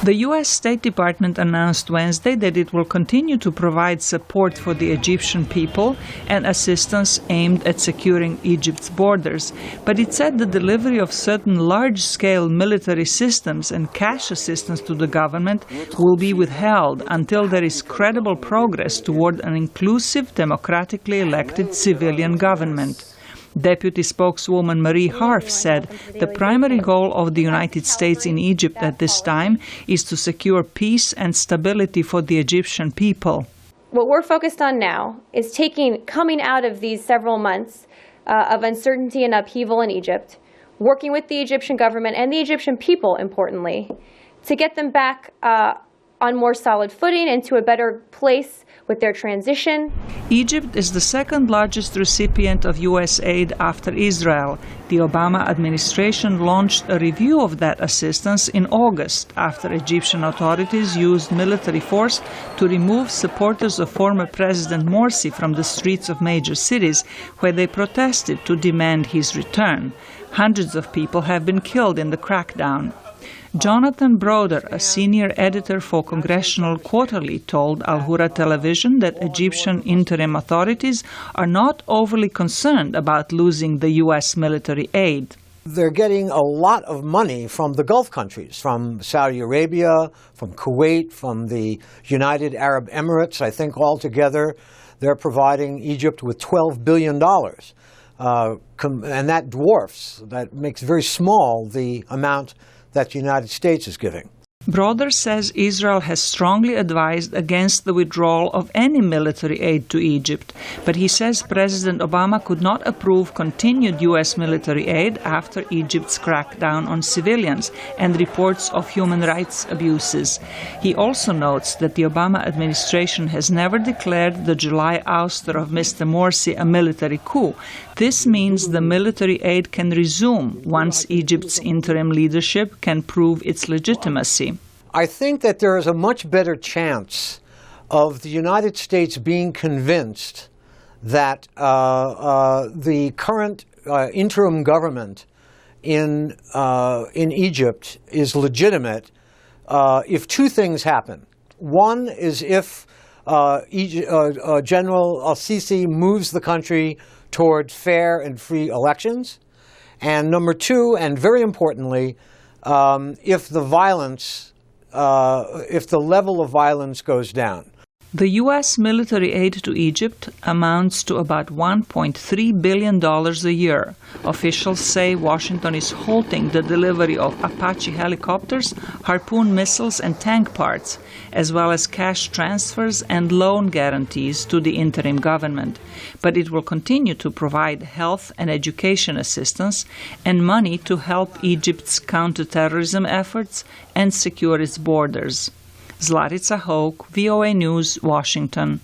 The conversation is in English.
The U.S. State Department announced Wednesday that it will continue to provide support for the Egyptian people and assistance aimed at securing Egypt's borders, but it said the delivery of certain large-scale military systems and cash assistance to the government will be withheld until there is credible progress toward an inclusive, democratically elected civilian government. Deputy spokeswoman Marie Harf said the primary goal of the United States in Egypt at this time is to secure peace and stability for the Egyptian people. What we're focused on now is coming out of these several months of uncertainty and upheaval in Egypt, working with the Egyptian government and the Egyptian people, importantly, to get them back on more solid footing and to a better place with their transition. Egypt is the second largest recipient of U.S. aid after Israel. The Obama administration launched a review of that assistance in August after Egyptian authorities used military force to remove supporters of former President Morsi from the streets of major cities where they protested to demand his return. Hundreds of people have been killed in the crackdown. Jonathan Broder, a senior editor for Congressional Quarterly, told Al Hura Television that Egyptian interim authorities are not overly concerned about losing the U.S. military aid. They're getting a lot of money from the Gulf countries, from Saudi Arabia, from Kuwait, from the United Arab Emirates. I think altogether they're providing Egypt with $12 billion. And that makes very small the amount that the United States is giving. Broder says Israel has strongly advised against the withdrawal of any military aid to Egypt, but he says President Obama could not approve continued U.S. military aid after Egypt's crackdown on civilians and reports of human rights abuses. He also notes that the Obama administration has never declared the July ouster of Mr. Morsi a military coup. This means the military aid can resume once Egypt's interim leadership can prove its legitimacy. I think that there is a much better chance of the United States being convinced that the current interim government in Egypt is legitimate if two things happen. One is if General al-Sisi moves the country toward fair and free elections. And number two, and very importantly, if the level of violence goes down. The U.S. military aid to Egypt amounts to about $1.3 billion a year. Officials say Washington is halting the delivery of Apache helicopters, Harpoon missiles, and tank parts, as well as cash transfers and loan guarantees to the interim government. But it will continue to provide health and education assistance and money to help Egypt's counterterrorism efforts and secure its borders. Zlatica Hoke, VOA News, Washington.